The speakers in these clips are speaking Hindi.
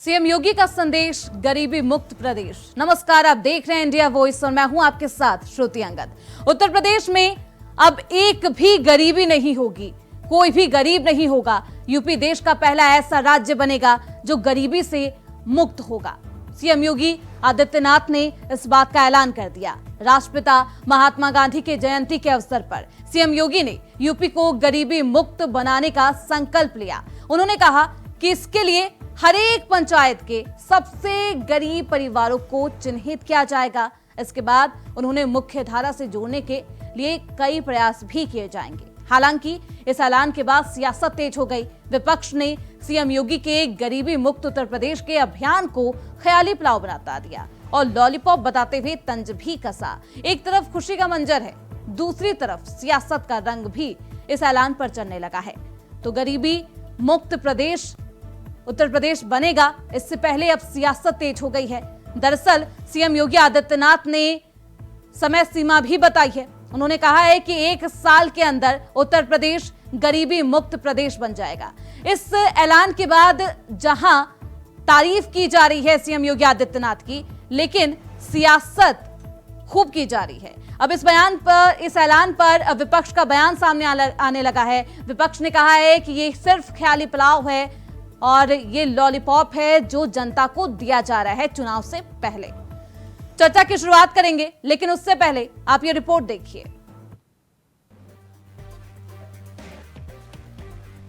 सीएम योगी का संदेश, गरीबी मुक्त प्रदेश। नमस्कार, आप देख रहे हैं इंडिया वॉइस और मैं हूं आपके साथ श्रुति अंगद। उत्तर प्रदेश में अब एक भी गरीबी नहीं होगी, कोई भी गरीब नहीं होगा। यूपी देश का पहला ऐसा राज्य बनेगा जो गरीबी से मुक्त होगा। सीएम योगी आदित्यनाथ ने इस बात का ऐलान कर दिया। राष्ट्रपिता महात्मा गांधी के जयंती के अवसर पर सीएम योगी ने यूपी को गरीबी मुक्त बनाने का संकल्प लिया। उन्होंने कहा कि इसके लिए हर एक पंचायत के सबसे गरीब परिवारों को चिन्हित किया जाएगा। इसके बाद उन्होंने मुख्य धारा से जोड़ने के लिए कई प्रयास भी किए जाएंगे। हालांकि इस ऐलान के बाद सियासत तेज हो गई। विपक्ष ने सीएम योगी के गरीबी मुक्त उत्तर प्रदेश के अभियान को ख्याली पुलाव बता दिया और लॉलीपॉप बताते हुए तंज भी कसा। एक तरफ खुशी का मंजर है, दूसरी तरफ सियासत का रंग भी इस ऐलान पर चढ़ने लगा है। तो गरीबी मुक्त प्रदेश उत्तर प्रदेश बनेगा, इससे पहले अब सियासत तेज हो गई है। दरअसल सीएम योगी आदित्यनाथ ने समय सीमा भी बताई है। उन्होंने कहा है कि 1 साल के अंदर उत्तर प्रदेश गरीबी मुक्त प्रदेश बन जाएगा। इस ऐलान के बाद जहां तारीफ की जा रही है सीएम योगी आदित्यनाथ की, लेकिन सियासत खूब की जा रही है। अब इस ऐलान पर विपक्ष का बयान सामने आने लगा है। विपक्ष ने कहा है कि ये सिर्फ ख्याली पुलाव है और ये लॉलीपॉप है जो जनता को दिया जा रहा है चुनाव से पहले। चर्चा की शुरुआत करेंगे, लेकिन उससे पहले आप ये रिपोर्ट देखिए।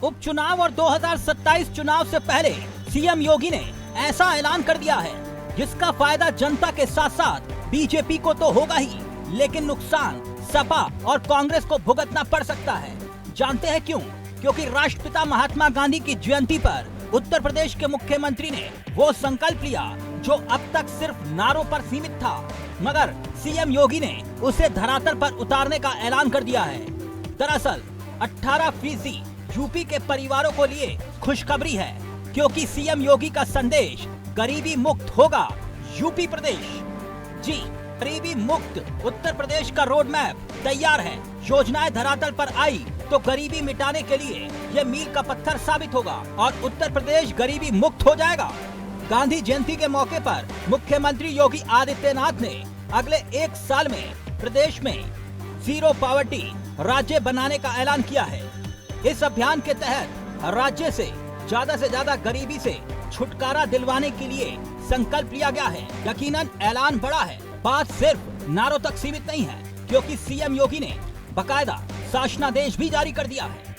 उपचुनाव और 2027 चुनाव से पहले सीएम योगी ने ऐसा ऐलान कर दिया है जिसका फायदा जनता के साथ साथ बीजेपी को तो होगा ही, लेकिन नुकसान सपा और कांग्रेस को भुगतना पड़ सकता है। जानते हैं क्यों? क्योंकि राष्ट्रपिता महात्मा गांधी की जयंती पर उत्तर प्रदेश के मुख्यमंत्री ने वो संकल्प लिया जो अब तक सिर्फ नारों पर सीमित था, मगर सीएम योगी ने उसे धरातल पर उतारने का ऐलान कर दिया है। दरअसल 18% यूपी के परिवारों को लिए खुशखबरी है, क्योंकि सीएम योगी का संदेश गरीबी मुक्त होगा यूपी प्रदेश। जी, गरीबी मुक्त उत्तर प्रदेश का रोड मैप तैयार है। योजनाएं धरातल पर आई तो गरीबी मिटाने के लिए यह मील का पत्थर साबित होगा और उत्तर प्रदेश गरीबी मुक्त हो जाएगा। गांधी जयंती के मौके पर मुख्यमंत्री योगी आदित्यनाथ ने अगले 1 साल में प्रदेश में जीरो पॉवर्टी राज्य बनाने का ऐलान किया है। इस अभियान के तहत राज्य से ज्यादा गरीबी से छुटकारा दिलवाने के लिए संकल्प लिया गया है। यकीनन ऐलान बड़ा है, बात सिर्फ नारों तक सीमित नहीं है, क्योंकि सीएम योगी ने बकायदा शासनादेश भी जारी कर दिया है।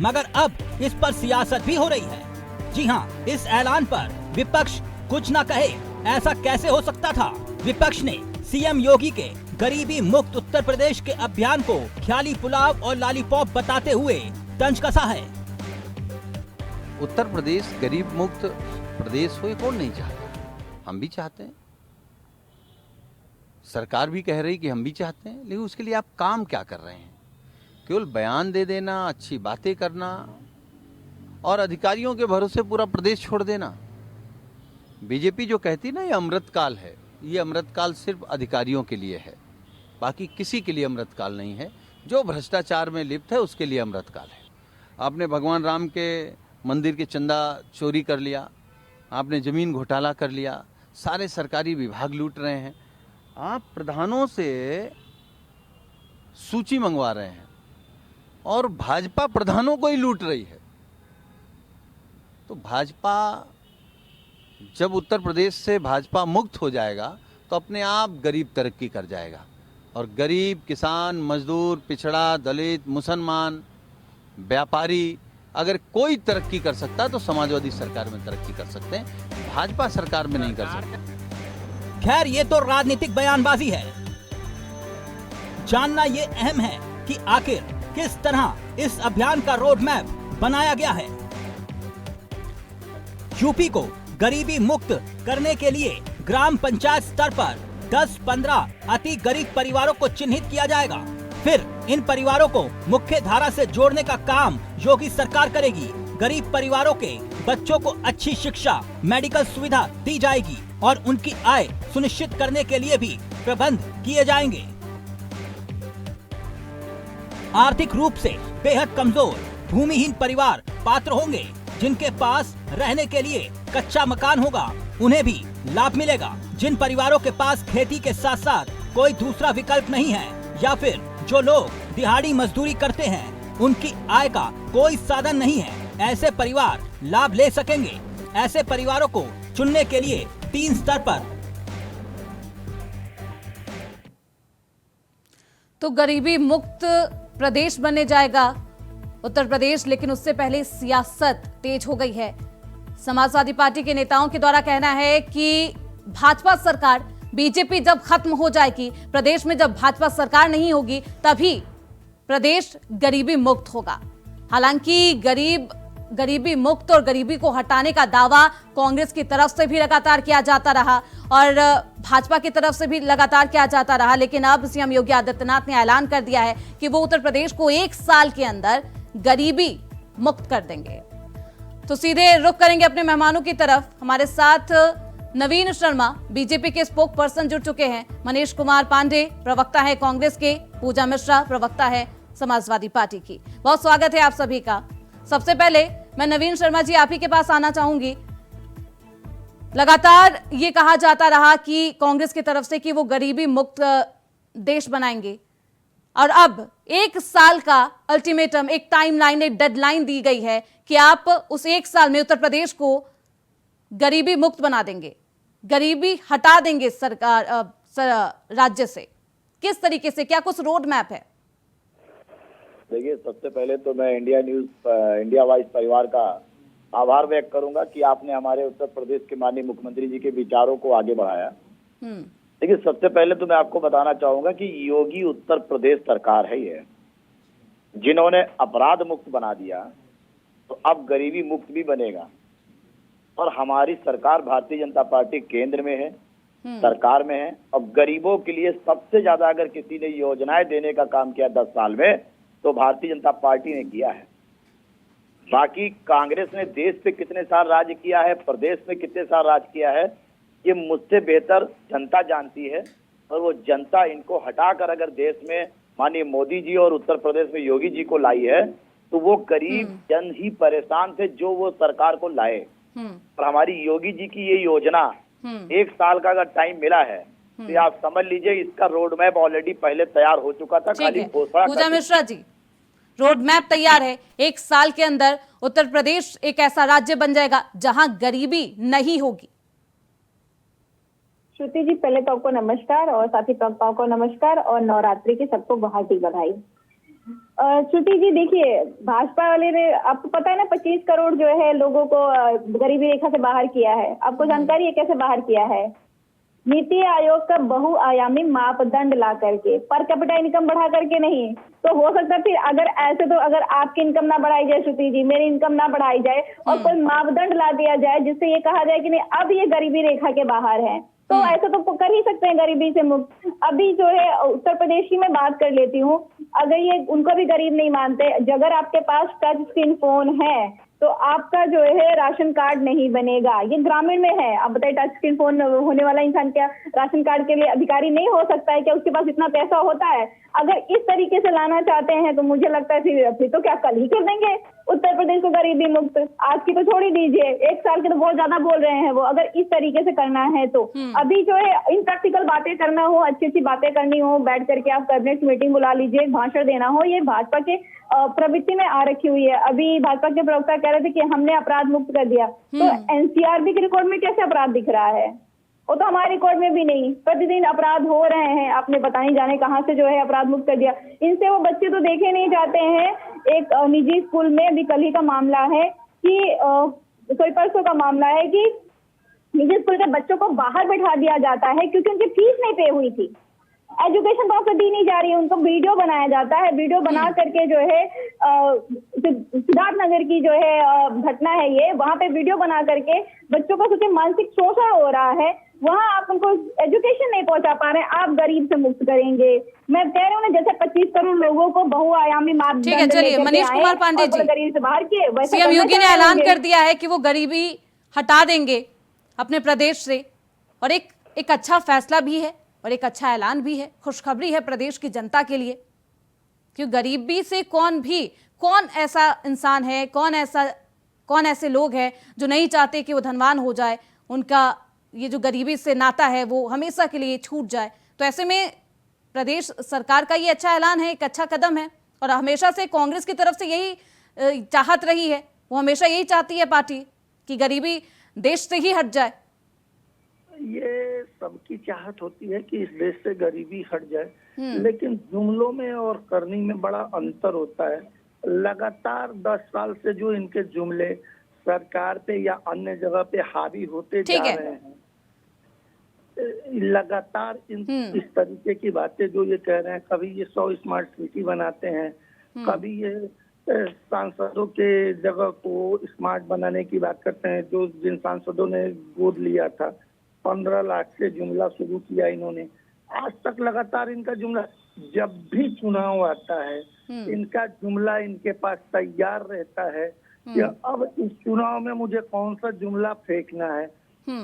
मगर अब इस पर सियासत भी हो रही है। जी हाँ, इस ऐलान पर विपक्ष कुछ न कहे ऐसा कैसे हो सकता था। विपक्ष ने सीएम योगी के गरीबी मुक्त उत्तर प्रदेश के अभियान को ख्याली पुलाव और लॉलीपॉप बताते हुए तंज कसा है। उत्तर प्रदेश गरीब मुक्त प्रदेश हो, ये कौन नहीं चाहता? हम भी चाहते हैं, सरकार भी कह रही कि हम भी चाहते हैं, लेकिन उसके लिए आप काम क्या कर रहे हैं? केवल बयान दे देना, अच्छी बातें करना और अधिकारियों के भरोसे पूरा प्रदेश छोड़ देना। बीजेपी जो कहती ना ये अमृतकाल है, ये अमृतकाल सिर्फ अधिकारियों के लिए है, बाकी किसी के लिए अमृतकाल नहीं है। जो भ्रष्टाचार में लिप्त है उसके लिए अमृतकाल है। आपने भगवान राम के मंदिर के चंदा चोरी कर लिया, आपने जमीन घोटाला कर लिया, सारे सरकारी विभाग लूट रहे हैं, आप प्रधानों से सूची मंगवा रहे हैं और भाजपा प्रधानों को ही लूट रही है। तो भाजपा जब उत्तर प्रदेश से भाजपा मुक्त हो जाएगा तो अपने आप गरीब तरक्की कर जाएगा और गरीब, किसान, मजदूर, पिछड़ा, दलित, मुसलमान, व्यापारी अगर कोई तरक्की कर सकता तो समाजवादी सरकार में तरक्की कर सकते हैं, भाजपा सरकार में नहीं कर सकते। खैर, ये तो राजनीतिक बयानबाजी है। जानना ये अहम है कि आखिर किस तरह इस अभियान का रोड मैप बनाया गया है। यूपी को गरीबी मुक्त करने के लिए ग्राम पंचायत स्तर पर 10-15 अति गरीब परिवारों को चिन्हित किया जाएगा। फिर इन परिवारों को मुख्य धारा से जोड़ने का काम योगी सरकार करेगी। गरीब परिवारों के बच्चों को अच्छी शिक्षा, मेडिकल सुविधा दी जाएगी और उनकी आय सुनिश्चित करने के लिए भी प्रबंध किए जाएंगे। आर्थिक रूप से बेहद कमजोर भूमिहीन परिवार पात्र होंगे जिनके पास रहने के लिए कच्चा मकान होगा उन्हें भी लाभ मिलेगा। जिन परिवारों के पास खेती के साथ साथ कोई दूसरा विकल्प नहीं है या फिर जो लोग दिहाड़ी मजदूरी करते हैं, उनकी आय का कोई साधन नहीं है, ऐसे परिवार लाभ ले सकेंगे। ऐसे परिवारों को चुनने के लिए 3 स्तर पर तो गरीबी मुक्त प्रदेश बनने जाएगा उत्तर प्रदेश, लेकिन उससे पहले सियासत तेज हो गई है। समाजवादी पार्टी के नेताओं के द्वारा कहना है कि भाजपा सरकार, बीजेपी जब खत्म हो जाएगी, प्रदेश में जब भाजपा सरकार नहीं होगी, तभी प्रदेश गरीबी मुक्त होगा। हालांकि गरीबी मुक्त और गरीबी को हटाने का दावा कांग्रेस की तरफ से भी लगातार किया जाता रहा और भाजपा की तरफ से भी लगातार किया जाता रहा, लेकिन अब सीएम योगी आदित्यनाथ ने ऐलान कर दिया है कि वो उत्तर प्रदेश को 1 साल के अंदर गरीबी मुक्त कर देंगे। तो सीधे रुख करेंगे अपने मेहमानों की तरफ। हमारे साथ नवीन शर्मा बीजेपी के स्पोक पर्सन जुड़ चुके हैं, मनीष कुमार पांडे प्रवक्ता है कांग्रेस के, पूजा मिश्रा प्रवक्ता है समाजवादी पार्टी की। बहुत स्वागत है आप सभी का। सबसे पहले मैं नवीन शर्मा जी आप ही के पास आना चाहूंगी। लगातार ये कहा जाता रहा कि कांग्रेस की तरफ से कि वो गरीबी मुक्त देश बनाएंगे और अब 1 साल का अल्टीमेटम, एक टाइमलाइन, एक डेडलाइन दी गई है कि आप उस 1 साल में उत्तर प्रदेश को गरीबी मुक्त बना देंगे, गरीबी हटा देंगे सरकार राज्य से। किस तरीके से, क्या कुछ रोड मैप है? देखिए, सबसे पहले तो मैं इंडिया वाइज परिवार का आभार व्यक्त करूंगा कि आपने हमारे उत्तर प्रदेश के माननीय मुख्यमंत्री जी के विचारों को आगे बढ़ाया। देखिए, सबसे पहले तो मैं आपको बताना चाहूंगा कि योगी उत्तर प्रदेश सरकार है ये, जिन्होंने अपराध मुक्त बना दिया, तो अब गरीबी मुक्त भी बनेगा। और हमारी सरकार भारतीय जनता पार्टी केंद्र में है, सरकार में है, और गरीबों के लिए सबसे ज्यादा अगर किसी ने योजनाएं देने का काम किया 10 साल में, तो भारतीय जनता पार्टी ने किया है। बाकी कांग्रेस ने देश पे कितने साल राज किया है, प्रदेश में कितने साल राज किया है, ये मुझसे बेहतर जनता जानती है। और वो जनता इनको हटाकर अगर देश में माननीय मोदी जी और उत्तर प्रदेश में योगी जी को लाई है, तो वो गरीब जन ही परेशान थे जो वो सरकार को लाए। और हमारी योगी जी की ये योजना 1 साल का अगर टाइम मिला है, तो आप समझ लीजिए इसका रोड मैप ऑलरेडी पहले तैयार हो चुका था। खाली घोषणा। पूजा मिश्रा जी, रोड मैप तैयार है, 1 साल के अंदर उत्तर प्रदेश एक ऐसा राज्य बन जाएगा जहां गरीबी नहीं होगी। श्रुति जी, पहले तो आपको नमस्कार और साथी प्रवक्ताओं को नमस्कार और नवरात्रि की सबको बहुत ही बधाई। श्रुति जी, देखिए, भाजपा वाले ने, आपको पता है ना, 25 करोड़ जो है लोगों को गरीबी रेखा से बाहर किया है। आपको जानकारी है कैसे बाहर किया है? नीति आयोग का बहुआयामी मापदंड ला करके, पर कैपिटा इनकम बढ़ा करके नहीं। तो हो सकता है फिर अगर ऐसे, तो अगर आपकी इनकम ना बढ़ाई जाए श्रुति जी, मेरी इनकम ना बढ़ाई जाए और कोई मापदंड ला दिया जाए जिससे ये कहा जाए कि नहीं अब ये गरीबी रेखा के बाहर है, तो ऐसा तो कर ही सकते हैं गरीबी से मुक्त। अभी जो है उत्तर प्रदेश की मैं बात कर लेती हूँ, अगर ये उनको भी गरीब नहीं मानते, अगर आपके पास टच स्क्रीन फोन है तो आपका जो है राशन कार्ड नहीं बनेगा। ये ग्रामीण में है। आप बताइए, टच स्क्रीन फोन होने वाला इंसान क्या राशन कार्ड के लिए अधिकारी नहीं हो सकता है? क्या उसके पास इतना पैसा होता है? अगर इस तरीके से लाना चाहते हैं तो मुझे लगता है फिर तो क्या कल ही कर देंगे उत्तर प्रदेश को गरीबी मुक्त। आज की तो छोड़ ही दीजिए, 1 साल के तो बहुत ज्यादा बोल रहे हैं वो। अगर इस तरीके से करना है तो अभी जो है इनप्रैक्टिकल बातें करना हो, अच्छी अच्छी बातें करनी हो, बैठ करके आप कैबिनेट मीटिंग बुला लीजिए, भाषण देना हो, ये भाजपा के प्रवृत्ति में आ रखी हुई है। अभी भाजपा के प्रवक्ता कह रहे थे कि हमने अपराध मुक्त कर दिया, तो एनसीआरबी के रिकॉर्ड में कैसे अपराध दिख रहा है? वो तो हमारे रिकॉर्ड में भी नहीं। प्रतिदिन अपराध हो रहे हैं, आपने पता नहीं जाने कहां से जो है अपराध मुक्त कर दिया। इनसे वो बच्चे तो देखे नहीं जाते हैं। एक निजी स्कूल में अभी कल ही का मामला है कि कोई परसों का मामला है कि निजी स्कूल के बच्चों को बाहर बैठा दिया जाता है क्योंकि उनकी फीस नहीं पे हुई थी। एजुकेशन तो आपको दी नहीं जा रही है, उनको वीडियो बनाया जाता है। वीडियो बना करके जो है सिद्धार्थ नगर की जो है घटना है ये, वहां पे वीडियो बना करके बच्चों को सोचिए मानसिक शोषण हो रहा है। वहां आप उनको एजुकेशन नहीं पहुंचा पा रहे हैं, आप गरीब से मुक्त करेंगे। मैं कह रही हूँ ना, जैसे 25 करोड़ लोगों को बहुआयामी मापदंड, ठीक है, चलिए मनीष कुमार पांडे जी, गरीब से बाहर किए, वैसे सीएम योगी ने ऐलान कर दिया है कि वो गरीबी हटा देंगे अपने प्रदेश से, और एक अच्छा फैसला भी है और एक अच्छा ऐलान भी है, खुशखबरी है प्रदेश की जनता के लिए। क्योंकि गरीबी से कौन ऐसा इंसान है, कौन ऐसा कौन ऐसे लोग हैं जो नहीं चाहते कि वो धनवान हो जाए, उनका ये जो गरीबी से नाता है वो हमेशा के लिए छूट जाए। तो ऐसे में प्रदेश सरकार का ये अच्छा ऐलान है, एक अच्छा कदम है, और हमेशा से कांग्रेस की तरफ से यही चाहत रही है। वो हमेशा यही चाहती है पार्टी कि गरीबी देश से ही हट जाए। ये सबकी चाहत होती है कि इस देश से गरीबी हट जाए, लेकिन जुमलों में और करनी में बड़ा अंतर होता है। लगातार 10 साल से जो इनके जुमले सरकार पे या अन्य जगह पे हावी होते जा रहे हैं, लगातार इस तरीके की बातें जो ये कह रहे हैं, कभी ये 100 स्मार्ट सिटी बनाते हैं, कभी ये सांसदों के जगह को स्मार्ट बनाने की बात करते हैं। जो जिन सांसदों ने गोद लिया था, 15 लाख से जुमला शुरू किया इन्होंने। आज तक लगातार इनका जुमला, जब भी चुनाव आता है इनका जुमला इनके पास तैयार रहता है कि अब इस चुनाव में मुझे कौन सा जुमला फेंकना है।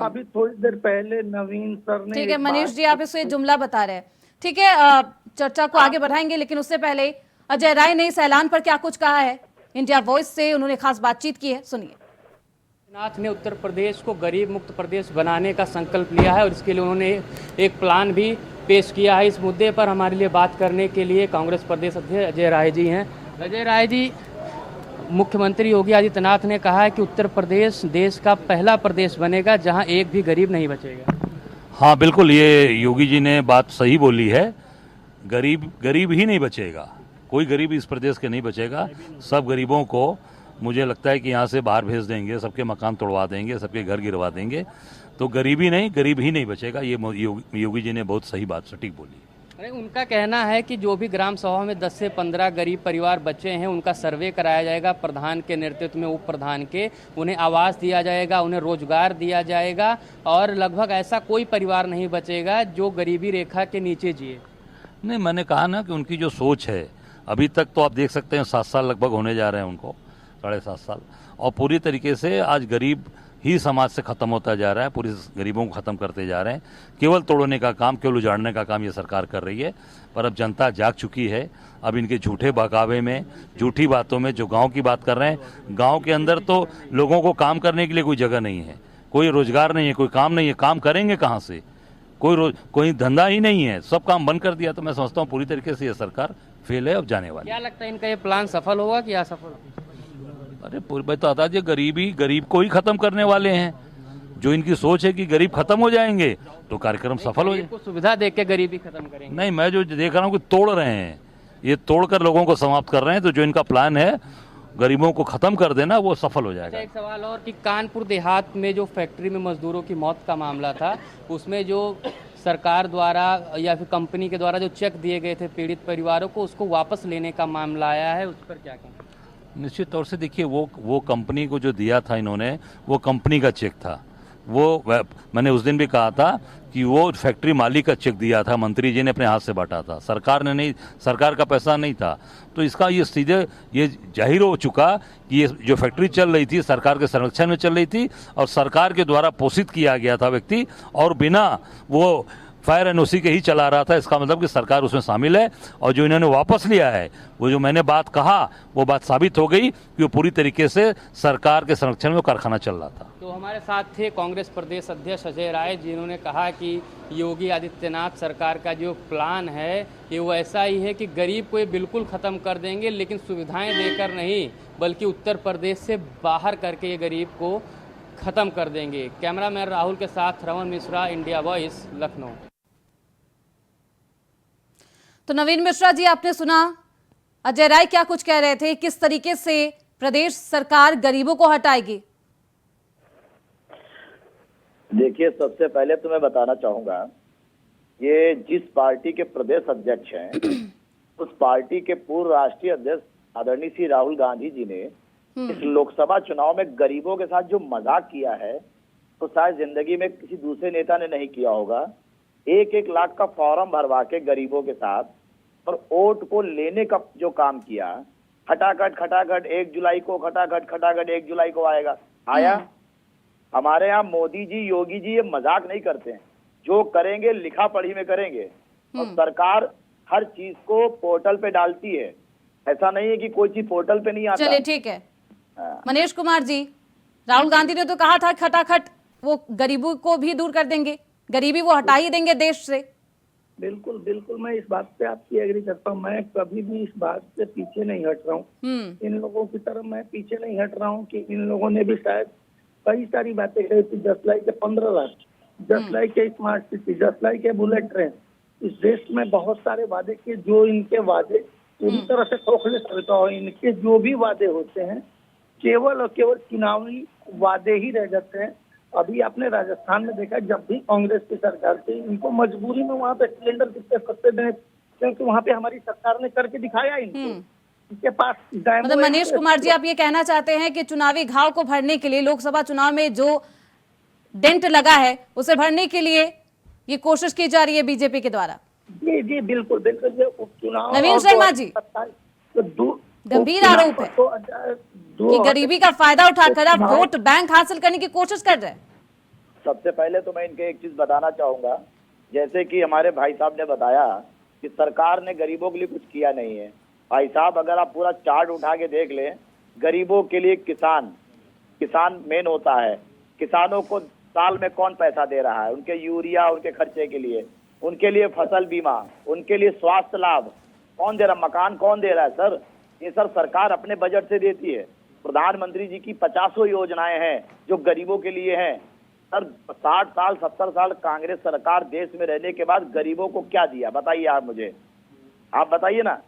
अभी थोड़ी देर पहले नवीन सर ने, ठीक है मनीष जी, आप इसे जुमला बता रहे हैं, ठीक है, चर्चा को आगे बढ़ाएंगे, लेकिन उससे पहले अजय राय ने इस ऐलान पर क्या कुछ कहा है इंडिया वॉइस से, उन्होंने खास बातचीत की है, सुनिए। नाथ ने उत्तर प्रदेश को गरीब मुक्त प्रदेश बनाने का संकल्प लिया है और इसके लिए उन्होंने एक प्लान भी पेश किया है। इस मुद्दे पर हमारे लिए बात करने के लिए कांग्रेस प्रदेश अध्यक्ष अजय राय जी हैं। अजय राय जी, मुख्यमंत्री योगी आदित्यनाथ ने कहा है कि उत्तर प्रदेश देश का पहला प्रदेश बनेगा जहां एक भी गरीब नहीं बचेगा। हाँ बिल्कुल, ये योगी जी ने बात सही बोली है। गरीब ही नहीं बचेगा, कोई गरीब इस प्रदेश के नहीं बचेगा। सब गरीबों को मुझे लगता है कि यहाँ से बाहर भेज देंगे, सबके मकान तोड़वा देंगे, सबके घर गिरवा देंगे, तो गरीब ही नहीं बचेगा। ये योगी जी ने बहुत सही बात सटीक बोली। उनका कहना है कि जो भी ग्राम सभा में 10 से 15 गरीब परिवार बचे हैं उनका सर्वे कराया जाएगा प्रधान के नेतृत्व में, उप प्रधान के, उन्हें आवास दिया जाएगा, उन्हें रोजगार दिया जाएगा और लगभग ऐसा कोई परिवार नहीं बचेगा जो गरीबी रेखा के नीचे जिए। नहीं, मैंने कहा ना कि उनकी जो सोच है, अभी तक तो आप देख सकते हैं 7 साल लगभग होने जा रहे हैं उनको, 7.5 साल, और पूरी तरीके से आज गरीब ही समाज से खत्म होता जा रहा है, पूरी गरीबों को खत्म करते जा रहे हैं। केवल तोड़ने का काम, केवल उजाड़ने का काम ये सरकार कर रही है। पर अब जनता जाग चुकी है। अब इनके झूठे बहकावे में, झूठी बातों में जो गांव की बात कर रहे हैं, गांव के अंदर तो लोगों को काम करने के लिए कोई जगह नहीं है, कोई रोजगार नहीं है, कोई काम नहीं है, काम करेंगे कहाँ से, कोई धंधा ही नहीं है, सब काम बंद कर दिया। तो मैं समझता हूँ पूरी तरीके से ये सरकार फेल है, अब जाने वाली। क्या लगता है इनका ये प्लान सफल होगा कि असफल? अरे पूरी तो आता है, गरीब को ही खत्म करने वाले हैं। जो इनकी सोच है कि गरीब खत्म हो जाएंगे तो कार्यक्रम सफल हो जाएगा। सुविधा देके गरीबी खत्म करेंगे? नहीं, मैं जो देख रहा हूँ कि तोड़ रहे हैं, ये तोड़कर लोगों को समाप्त कर रहे हैं। तो जो इनका प्लान है गरीबों को खत्म कर देना, वो सफल हो जाएगा। एक सवाल और कि कानपुर देहात में जो फैक्ट्री में मजदूरों की मौत का मामला था, उसमें जो सरकार द्वारा या फिर कंपनी के द्वारा जो चेक दिए गए थे पीड़ित परिवारों को, उसको वापस लेने का मामला आया है, उस पर क्या कहें? निश्चित तौर से देखिए, वो कंपनी को जो दिया था इन्होंने, वो कंपनी का चेक था। वो मैंने उस दिन भी कहा था कि वो फैक्ट्री मालिक का चेक दिया था, मंत्री जी ने अपने हाथ से बांटा था, सरकार ने नहीं, सरकार का पैसा नहीं था। तो इसका ये सीधे ये जाहिर हो चुका कि ये जो फैक्ट्री चल रही थी सरकार के संरक्षण में चल रही थी और सरकार के द्वारा पोषित किया गया था व्यक्ति, और बिना वो फायर एनओसी के ही चला रहा था। इसका मतलब कि सरकार उसमें शामिल है। और जो इन्होंने वापस लिया है, वो जो मैंने बात कहा, वो बात साबित हो गई कि वो पूरी तरीके से सरकार के संरक्षण में वो कारखाना चल रहा था। तो हमारे साथ थे कांग्रेस प्रदेश अध्यक्ष अजय राय, जिन्होंने कहा कि योगी आदित्यनाथ सरकार का जो प्लान है ये वो ऐसा ही है कि गरीब को ये बिल्कुल ख़त्म कर देंगे, लेकिन सुविधाएं देकर नहीं, बल्कि उत्तर प्रदेश से बाहर करके ये गरीब को ख़त्म कर देंगे। कैमरामैन राहुल के साथ रमन मिश्रा, इंडिया वॉइस, लखनऊ। तो नवीन मिश्रा जी, आपने सुना अजय राय क्या कुछ कह रहे थे, किस तरीके से प्रदेश सरकार गरीबों को हटाएगी? देखिए, सबसे पहले तो मैं बताना चाहूंगा, ये जिस पार्टी के प्रदेश अध्यक्ष हैं उस पार्टी के पूर्व राष्ट्रीय अध्यक्ष आदरणीय श्री राहुल गांधी जी ने इस लोकसभा चुनाव में गरीबों के साथ जो मजाक किया है, तो शायद जिंदगी में किसी दूसरे नेता ने नहीं किया होगा। 1-1 लाख का फॉर्म भरवा के गरीबों के साथ और वोट को लेने का जो काम किया, खटाखट 1 जुलाई को, खटाखट 1 जुलाई को आया। हमारे यहाँ मोदी जी, योगी जी ये मजाक नहीं करते हैं, जो करेंगे लिखा पढ़ी में करेंगे। और सरकार हर चीज को पोर्टल पे डालती है, ऐसा नहीं है कि कोई चीज पोर्टल पे नहीं आता। चलिए ठीक है, मनीष कुमार जी, राहुल गांधी ने तो कहा था खटाखट वो गरीबों को भी दूर कर देंगे, गरीबी वो हटा ही देंगे देश से। बिल्कुल बिल्कुल, मैं इस बात पे आपकी एग्री करता हूँ। मैं कभी भी इस बात से पीछे नहीं हट रहा हूँ। इन लोगों की तरफ मैं पीछे नहीं हट रहा हूँ कि इन लोगों ने भी शायद कई सारी बातें कही थी, 10 लाख के 15 लाख, 10 लाख के स्मार्ट सिटी, 10 लाख के बुलेट ट्रेन। इस देश में बहुत सारे वादे किए, जो इनके वादे पूरी तरह से खोखले साबित हुए। इनके जो भी वादे होते हैं केवल और केवल चुनावी वादे ही रह जाते हैं। अभी आपने राजस्थान में देखा, जब भी कांग्रेस की सरकार थी, इनको मजबूरी में वहाँ पे सिलेंडर कितने सस्ते दें, क्योंकि वहाँ पे हमारी सरकार ने करके दिखाया इनको। इनके पास मतलब मनीष कुमार जी, आप ये कहना चाहते हैं कि चुनावी घाव को भरने के लिए, लोकसभा चुनाव में जो डेंट लगा है उसे भरने के लिए ये कोशिश की जा रही है बीजेपी के द्वारा? जी जी बिल्कुल बिल्कुल। उपचुनाव नवीन शर्मा जी, गंभीर आरोप है कि गरीबी का फायदा उठाकर आप वोट बैंक हासिल करने की कोशिश कर रहे हैं। सबसे पहले तो मैं इनके एक चीज बताना चाहूंगा, जैसे कि हमारे भाई साहब ने बताया कि सरकार ने गरीबों के लिए कुछ किया नहीं है। भाई साहब, अगर आप पूरा चार्ट उठा के देख लें, गरीबों के लिए किसान मेन होता है। किसानों को साल में कौन पैसा दे रहा है? उनके यूरिया, उनके खर्चे के लिए, उनके लिए फसल बीमा, उनके लिए स्वास्थ्य लाभ कौन दे रहा? मकान कौन दे रहा है सर? ये सर सरकार अपने बजट से देती है। प्रधानमंत्री जी की 50 योजनाएं हैं जो गरीबों के लिए हैं। सर 60 साल 70 साल कांग्रेस सरकार देश में रहने के बाद गरीबों को क्या दिया बताइए आप मुझे, आप बताइए ना।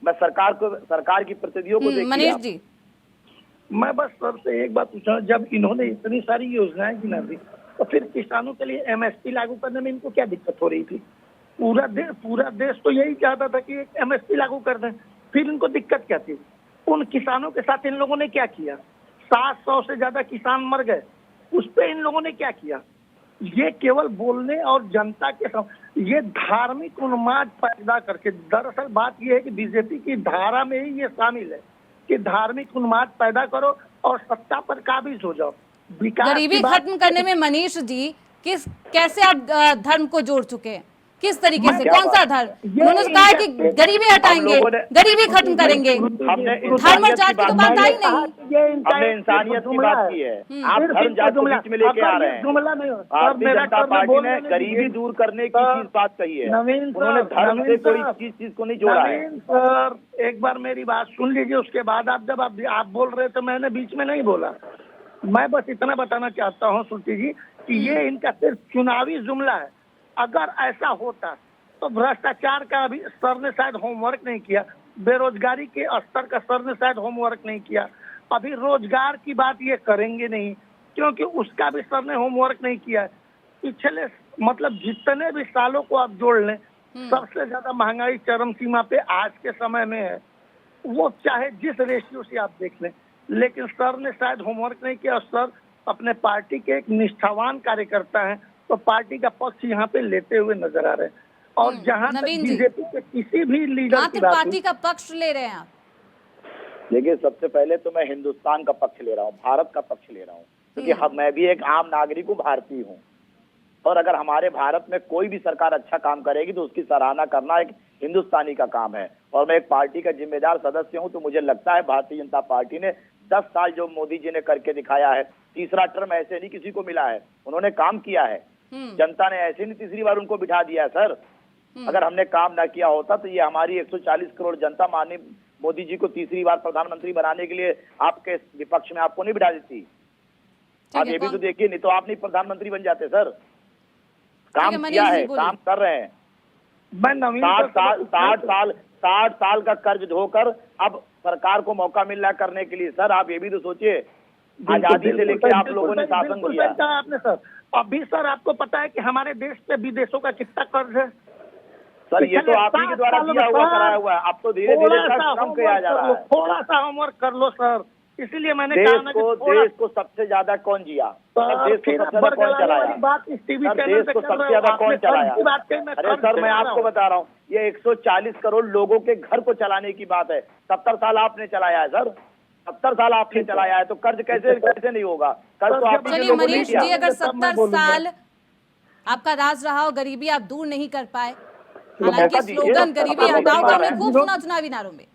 मैं सरकार की प्रतिनिधियों को देखिए। मनीष जी, मैं बस सर से एक बात पूछा, जब इन्होंने इतनी सारी योजनाएं गिना दी तो फिर किसानों के लिए एमएसपी लागू करने में इनको क्या दिक्कत हो रही थी? पूरा देश तो यही चाहता था कि एक एमएसपी लागू कर दें, फिर इनको दिक्कत क्या थी? उन किसानों के साथ इन लोगों ने क्या किया? 700 से ज्यादा किसान मर गए, उस पे इन लोगों ने क्या किया? ये केवल बोलने और जनता के साथ ये धार्मिक उन्माद पैदा करके, दरअसल बात ये है कि बीजेपी की धारा में ही ये शामिल है कि धार्मिक उन्माद पैदा करो और सत्ता पर काबिज हो जाओ। गरीबी खत्म करने में मनीष जी कैसे आप धर्म को जोड़ चुके हैं? किस तरीके से, कौन सा धर्म? उन्होंने कहा कि गरीबी हटाएंगे, गरीबी खत्म करेंगे, धर्म और जाति की तो बात आई नहीं। हमने इंसानियत की बात की है, आप धर्म जाति को बीच में लेके आ रहे हैं। भारतीय जनता पार्टी ने गरीबी दूर करने की चीज बात कही है, उन्होंने धर्म से कोई चीज को नहीं जोड़ा है। सर एक बार मेरी बात सुन लीजिए, उसके बाद आप बोल रहे थे, मैंने बीच में नहीं बोला। मैं बस इतना बताना चाहता हूँ श्रुति जी कि ये इनका सिर्फ चुनावी जुमला है। अगर ऐसा होता तो भ्रष्टाचार का अभी सर ने शायद होमवर्क नहीं किया, बेरोजगारी के स्तर का सर ने शायद होमवर्क नहीं किया, अभी रोजगार की बात ये करेंगे नहीं क्योंकि उसका भी सर ने होमवर्क नहीं किया है। पिछले मतलब जितने भी सालों को आप जोड़ लें, सबसे ज्यादा महंगाई चरम सीमा पे आज के समय में है, वो चाहे जिस रेशियो से आप देख लें, लेकिन सर ने शायद होमवर्क नहीं किया। और सर अपने पार्टी के एक निष्ठावान कार्यकर्ता हैं, तो पार्टी का पक्ष यहाँ पे लेते हुए नजर आ रहे हैं। और जहाँ बीजेपी के किसी भी लीडर की पार्टी का पक्ष ले रहे हैं आप? देखिए, सबसे पहले तो मैं हिंदुस्तान का पक्ष ले रहा हूँ, भारत का पक्ष ले रहा हूँ, क्योंकि मैं भी एक आम नागरिक हूँ, भारतीय हूँ। और अगर हमारे भारत में कोई भी सरकार अच्छा काम करेगी तो उसकी सराहना करना एक हिंदुस्तानी का काम है। और मैं एक पार्टी का जिम्मेदार सदस्य हूँ, तो मुझे लगता है भारतीय जनता पार्टी ने 10 साल जो मोदी जी ने करके दिखाया है, तीसरा टर्म ऐसे नहीं किसी को मिला है, उन्होंने काम किया है। जनता ने ऐसे नहीं तीसरी बार उनको बिठा दिया है सर। अगर हमने काम ना किया होता तो ये हमारी 140 करोड़ जनता माननीय मोदी जी को तीसरी बार प्रधानमंत्री बनाने के लिए आपके विपक्ष में आपको नहीं बिठा देती। आप ये भी तो देखिए, नहीं तो आप नहीं प्रधानमंत्री बन जाते सर। काम किया है, काम कर रहे हैं। 60 साल का कर्ज धोकर अब सरकार को मौका मिल रहा है करने के लिए। सर आप ये भी तो सोचिए, आजादी से लेकर आप लोगों ने शासन किया आपने सर। अभी सर आपको पता है कि हमारे देश पे विदेशों का कितना कर्ज है सर? ये तो आप ही के द्वारा किया हुआ कराया हुआ है, अब तो धीरे धीरे कम किया जा रहा है। थोड़ा सा होमवर्क कर लो सर, इसीलिए मैंने देश को सबसे ज्यादा कौन जिया? देश को सबसे ज्यादा कौन चलाया? देश को सबसे ज्यादा कौन चलाया? अरे सर मैं आपको बता रहा हूँ, ये 140 करोड़ लोगों के घर को चलाने की बात है। 70 साल आपने चलाया है सर, 70 साल आपने चलाया है, तो कर्ज कैसे नहीं होगा? कर्ज तो आपने चलिए मनीष जी, अगर 70 साल आपका राज रहा हो, गरीबी आप दूर नहीं कर पाए, हालांकि स्लोगन गरीबी हटाओ तो हमने खूब सुना चुनावी नारों में।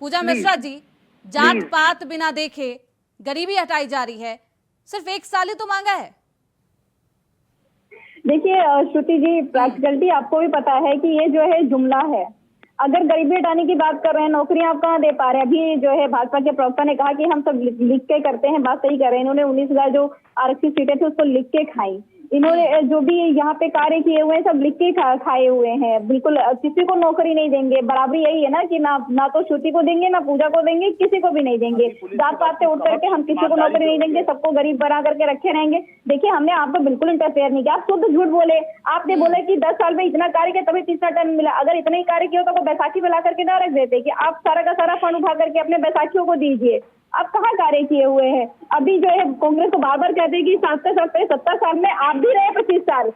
पूजा मिश्रा जी, जात पात बिना देखे गरीबी हटाई जा रही है, सिर्फ 1 साल ही तो मांगा है। देखिए श्रुति जी, प्रैक्टिकलिटी आपको भी पता है कि ये जो है जुमला है। अगर गरीबी हटाने की बात कर रहे हैं, नौकरियां आप कहाँ दे पा रहे हैं? अभी जो है भाजपा के प्रवक्ता ने कहा कि हम सब लिख के करते हैं, बात सही कर रहे हैं। इन्होंने 19,000 जो आरक्षित सीटें थी उसको लिख के खाई। इन्होंने जो भी यहाँ पे कार्य किए हुए हैं सब लिख के खाए हुए हैं। बिल्कुल किसी को नौकरी नहीं देंगे। बराबरी यही है ना कि ना तो श्रुति को देंगे, ना पूजा को देंगे, किसी को भी नहीं देंगे। जात पात से उठ करके हम किसी को नौकरी नहीं देंगे, सबको गरीब बना करके रखे रहेंगे। देखिए हमने आपको बिल्कुल इंटरफेयर नहीं किया। आप शुद्ध झूठ बोले। आपने बोला कि 10 साल में इतना कार्य किया तभी 30 टन मिला। अगर इतना ही कार्य किया तो बैसाखी में ला करके ना रख देते कि आप सारा का सारा फंड उठा करके अपने बैसाखियों को दीजिए। आप कहाँ कार्य किए हुए हैं? अभी जो है कांग्रेस को बार बार कहते हैं कि 70 साल में आप भी रहे 25 साल,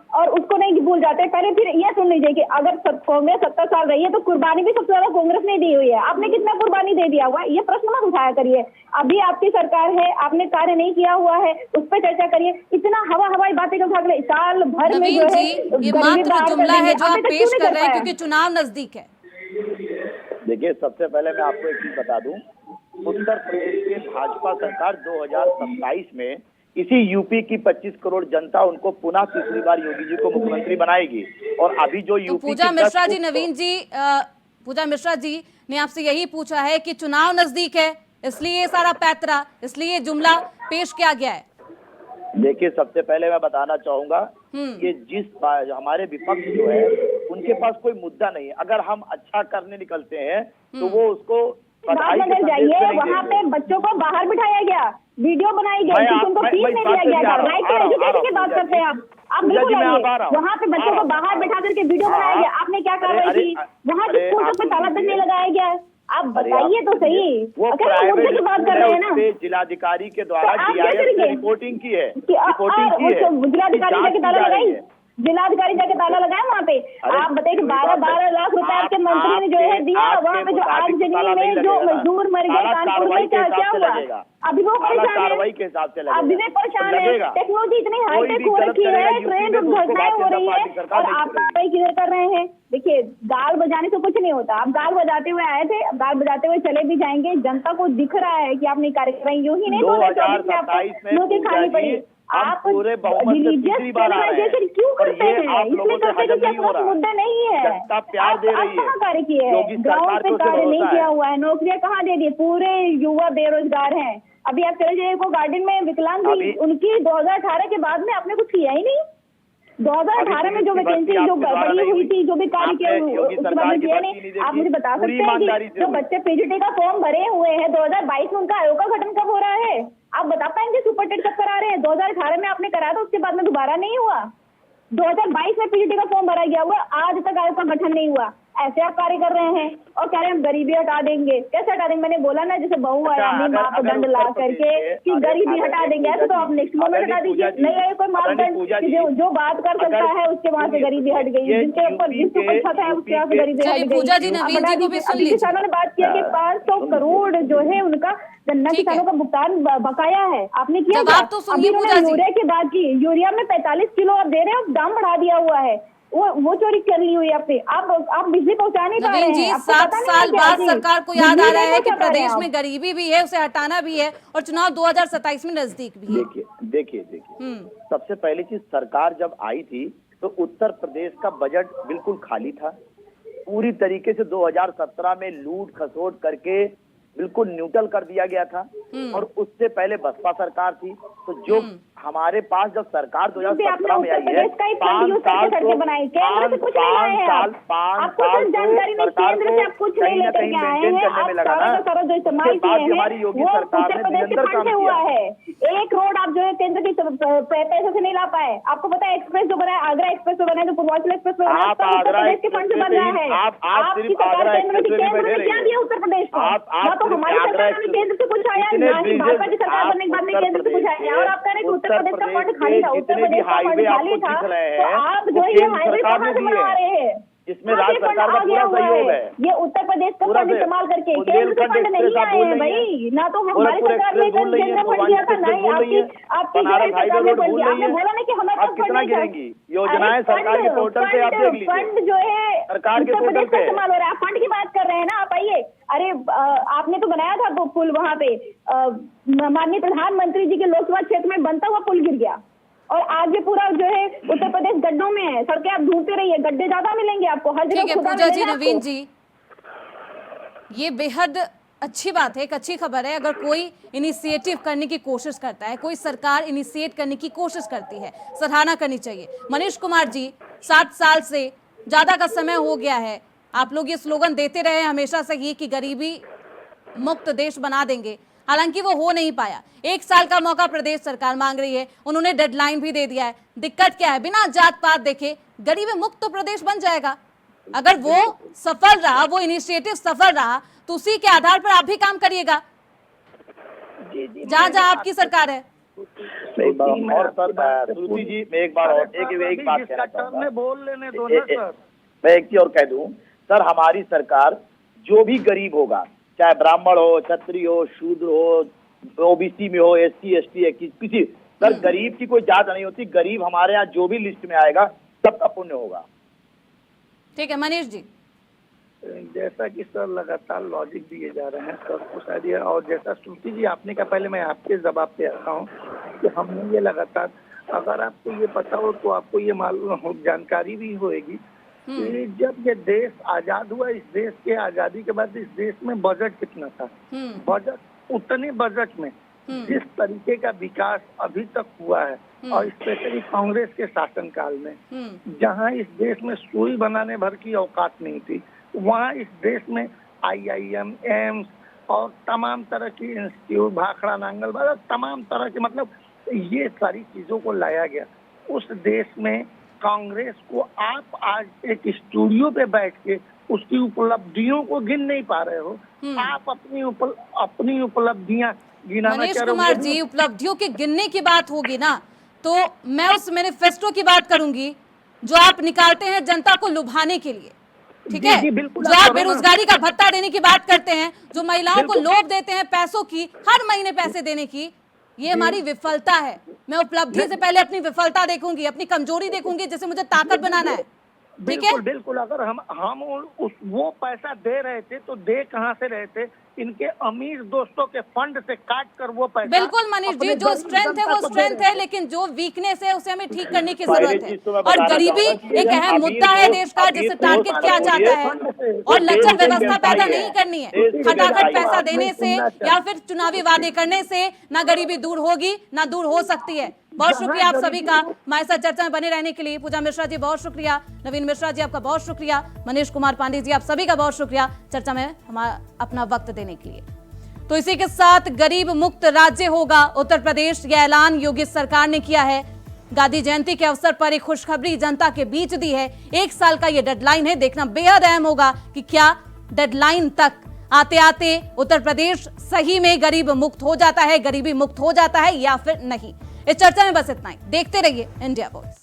और उसको नहीं भूल जाते। पहले फिर ये सुन लीजिए कि अगर कांग्रेस 70 साल रही है तो कुर्बानी भी सबसे ज्यादा कांग्रेस ने दी हुई है। आपने कितना कुर्बानी दे दिया हुआ? ये प्रश्न मत उठाया करिए। अभी आपकी सरकार है, आपने कार्य नहीं किया हुआ है, उस पर चर्चा करिए। इतना हवाई बातें क्यों उठा के साल भर में जो है ये मात्र जुमला है जो आप पेश कर रहे हैं क्योंकि चुनाव नजदीक है। देखिए सबसे पहले मैं आपको एक चीज बता दूं, उत्तर प्रदेश के भाजपा सरकार 2027 में इसी यूपी की 25 करोड़ जनता उनको पुनः तीसरी बार योगी जी को मुख्यमंत्री बनाएगी। और अभी जो यूपी पूजा मिश्रा जी, नवीन जी, पूजा मिश्रा जी ने आपसे यही पूछा है कि चुनाव नजदीक है इसलिए ये सारा पैतरा, इसलिए जुमला पेश किया गया है। देखिए सबसे पहले मैं बताना चाहूंगा कि हमारे विपक्ष जो है उनके पास कोई मुद्दा नहीं है। अगर हम अच्छा करने निकलते हैं तो वो उसको बदल जाइए। वहाँ पे बच्चों को बाहर बिठाया गया, वीडियो बनाई गई, उनको फीस नहीं दिया गया था। राइट टू एजुकेशन की बात करते हैं आप बिल्कुल आइए। वहाँ पे बच्चों को बाहर बिठा करके वीडियो बनाया गया, आपने क्या कार्रवाई की? वहाँ के स्कूलों पे ताला तक नहीं लगाया गया। आप बताइए तो सही। वो मुद्दे की बात कर रहे हैं ना, जिलाधिकारी के द्वारा रिपोर्टिंग की है, जिलाधिकारी जाके ताला लगाई, जिलाधिकारी जाके ताला लगाया वहाँ पे। आप बताइए कि 12 लाख रुपए आपके मंत्री ने जो है दिया, वहाँ पे जो आगजनी में जो मजदूर मर गए कानपुर में, क्या हुआ? अभी वो परेशान है, अभी भी परेशान है। टेक्नोलॉजी इतनी हाईटेक हो रखी है, ट्रेन दुर्घटनाएं हो रही है और आप कार्रवाई किधर कर रहे हैं? देखिए गाल बजाने से कुछ नहीं होता। आप गाल बजाते हुए आए थे, गाल बजाते हुए चले भी जाएंगे। जनता को दिख रहा है कि आपने कार्य कर रहे हैं। यूं ही नहीं 2024 में आपको नौकरी खानी पड़ी। आप रिलीजियस सेलिब्रेशन क्यों करते हैं? इसलिए करते हैं कि आपका मुद्दा नहीं है। आप कहाँ कार्य किए हैं? गाँव पे कार्य नहीं किया हुआ है। नौकरियां कहाँ दे दी? पूरे युवा बेरोजगार हैं। अभी आप चले जाइए को गार्डन में विकलांग भी, उनकी 2018 के बाद में आपने कुछ किया ही नहीं। 2018 में जो वैकेंसी जो बड़ी हुई थी, जो भी कार्य किया उसके बाद में किया नहीं। आप मुझे बता सकते हैं कि जो बच्चे पीजीटी का फॉर्म भरे हुए हैं 2022 में, उनका आयोग का गठन कब हो रहा है? आप बता पाएंगे सुपर टेट कब करा रहे हैं? 2018 में आपने कराया था, उसके बाद में दोबारा नहीं हुआ। 2022 में पीजीटी का फॉर्म भरा गया हुआ, आज तक आयोग का गठन नहीं हुआ। ऐसे आप कार्य कर रहे हैं और कह रहे हैं हम गरीबी हटा देंगे। कैसे हटा देंगे? मैंने बोला ना जैसे बहुआयामी मापदंड ला करके कि गरीबी हटा देंगे, ऐसे तो आप नेक्स्ट मोमेंट हटा दीजिए। नहीं है कोई मापदंड, जो बात कर सकता है उसके वहाँ से गरीबी हट गई, जिसके ऊपर छत है उसके वहाँ से गरीबी हट गई। पूजा जी, नवीन जी को भी सुन लीजिए। किसानों ने बात किया कि 500 करोड़ जो है उनका गन्ना किसानों का भुगतान बकाया है। आपने किया? अभी उन्होंने यूरिया की बात की, यूरिया में 45 किलो आप दे रहे हो, दाम बढ़ा दिया हुआ है। वो चोरी कर ली हुई आपने। आप बिजली पहुंचा नहीं पा रहे हैं। 7 साल बाद सरकार को याद आ रहा है कि प्रदेश में गरीबी भी है, उसे हटाना भी है और चुनाव 2027 में नजदीक भी है। देखिए सबसे पहली चीज, सरकार जब आई थी तो उत्तर प्रदेश का बजट बिल्कुल खाली था। पूरी तरीके से 2017 में लूट खसोट करके बिल्कुल न्यूट्रल कर दिया गया था। और उससे पहले बसपा सरकार थी। तो जो हमारे पास जब सरकार 2017 में आई है, 5 साल जानकारी नहीं, केंद्र से कुछ नहीं लेकर के आए हैं। आप सारा जो इस्तेमाल किए हैं वो उत्तर प्रदेश के फंड से हुआ है। एक रोड आप जो है केंद्र के पैसे से नहीं ला पाए। आपको पता है एक्सप्रेस जो बना है, आगरा एक्सप्रेस जो बना है, जो पूर्वांचल एक्सप्रेस जो बना है, उत्तर प्रदेश के फंड से बन रहा है। आपकी सरकार केंद्र में क्या दिया उत्तर प्रदेश को? ना तो हमारी सरकार ने केंद्र से कुछ आया, ना ही भाजपा की सरकार बनने के बाद में केंद्र से कुछ आया। और आप कह रहे हैं उत्तर प्रदेश का फंड खाली था, उत्तर प्रदेश का फंड खाली था, तो आप जो है ये हाईवे कहाँ से बनवा रहे हैं? जिसमें राज्य सरकार का पूरा सहयोग है। ये उत्तर प्रदेश का फंड इस्तेमाल करके केंद्र से फंड नहीं आए हैं भाई, ना तो हमारी सरकार ने केंद्र फंड दिया था, ना ही आपकी सरकार ने फंड दिया। आपने बोला ना कि हमारे पास कितना गिरेंगी योजनाएं सरकार के पोर्टल पे, आप देख लीजिए फंड जो है सरकार के उत्तर पोर्टल प्रदेश का पे इस्तेमाल हो रहा है। फंड की बात कर रहे हैं ना आप, आइए। अरे आपने तो बनाया था वो पुल वहां पे, माननीय प्रधानमंत्री जी के लोकसभा क्षेत्र में बनता हुआ पुल गिर गया और आज भी पूरा जो है उत्तर प्रदेश गड्ढों में है। सड़कें आप ढूंढते रहिए, गड्ढे ज्यादा मिलेंगे आपको हर जगह। ठीक है पूजा जी, नवीन जी, ये बेहद अच्छी बात है, एक अच्छी खबर है। अगर कोई इनिशिएटिव करने की कोशिश करता है, कोई सरकार इनिशिएट करने की कोशिश करती है, सराहना करनी चाहिए। मनीष कुमार जी, 7 साल से ज्यादा का समय हो गया है, आप लोग ये स्लोगन देते रहे हमेशा से ही कि गरीबी मुक्त देश बना देंगे, हालांकि वो हो नहीं पाया। 1 साल का मौका प्रदेश सरकार मांग रही है, उन्होंने डेडलाइन भी दे दिया है। दिक्कत क्या है, बिना जात पात देखे गरीबी मुक्त प्रदेश बन जाएगा। अगर वो सफल रहा, वो इनिशिएटिव सफल रहा, तो उसी के आधार पर आप भी काम करिएगा जहाँ जहाँ आपकी सरकार है। एक बार और सर, श्रुति जी, मैं एक बात कहना चाहूंगा, बोल लेने दो ना सर। मैं एक चीज और कह दूं सर, हमारी सरकार जो भी गरीब होगा, चाहे ब्राह्मण हो, क्षत्रिय हो, शूद्र हो, ओबीसी में हो, SC ST है, किसी सर गरीब की कोई जात नहीं होती। गरीब हमारे यहाँ जो भी लिस्ट में आएगा सबका पुण्य होगा। ठीक है मनीष जी। जैसा कि सर लगातार लॉजिक दिए जा रहे हैं सर को शायद, और जैसा श्रुति जी आपने कहा, पहले मैं आपके जवाब पे आता हूँ कि हमने ये लगातार, अगर आपको ये पता हो तो आपको ये मालूम हो, जानकारी भी होगी कि जब ये देश आजाद हुआ, इस देश के आजादी के बाद इस देश में बजट कितना था। बजट, उतने बजट में जिस तरीके का विकास अभी तक हुआ है, और स्पेशली कांग्रेस के शासनकाल में, जहां इस देश में सुई बनाने भर की औकात नहीं थी, वहां इस देश में IIM, एम्स और तमाम तरह की इंस्टीट्यूट, भाखड़ा नांगल, तमाम तरह के, मतलब ये सारी चीजों को लाया गया। उस देश में कांग्रेस को आप आज एक स्टूडियो पे बैठ के उसकी उपलब्धियों को गिन नहीं पा रहे हो। आप अपनी उपलब्धियां गिनाना मनीष चाह रहे हो। कुमार जी, उपलब्धियों के गिनने की बात होगी ना, तो मैं उस मैनिफेस्टो की बात करूंगी जो आप निकालते हैं जनता को लुभाने के लिए, ठीक है? जो आप बेरोजगारी का भत्ता देने की बात करते हैं, जो महिलाओं को लोभ देते हैं पैसों की, हर महीने पैसे देने की, ये हमारी विफलता है। मैं उपलब्धि से पहले अपनी विफलता देखूंगी, अपनी कमजोरी देखूंगी, जिसे मुझे ताकत बनाना है। ठीक है, बिल्कुल। अगर हम वो पैसा दे रहे थे तो दे कहां से रहे थे? इनके अमीर दोस्तों के फंड से काट कर वो पैसा। बिल्कुल मनीष जी, जो स्ट्रेंथ है वो स्ट्रेंथ है, लेकिन जो वीकनेस है उसे हमें ठीक करने की जरूरत है। और गरीबी एक अहम मुद्दा है देश का, जिसे टारगेट किया जाता है, और लचर व्यवस्था पैदा नहीं करनी है। खटाखट पैसा देने से या फिर चुनावी वादे करने से ना गरीबी दूर होगी, ना दूर हो सकती है। बहुत शुक्रिया आप सभी का हमारे साथ चर्चा में बने रहने के लिए। पूजा मिश्रा जी बहुत शुक्रिया, नवीन मिश्रा जी आपका बहुत शुक्रिया, मनीष कुमार पांडे जी आप सभी का बहुत शुक्रिया चर्चा में हमारा अपना वक्त देने के लिए। तो इसी के साथ गरीब मुक्त राज्य होगा उत्तर प्रदेश, यह ऐलान योगी सरकार ने किया है। गांधी जयंती के अवसर पर एक खुशखबरी जनता के बीच दी है। 1 साल का यह डेडलाइन है, देखना बेहद अहम होगा कि क्या डेडलाइन तक आते आते उत्तर प्रदेश सही में गरीब मुक्त हो जाता है, गरीबी मुक्त हो जाता है या फिर नहीं। इस चर्चा में बस इतना ही। देखते रहिए इंडिया वॉइस।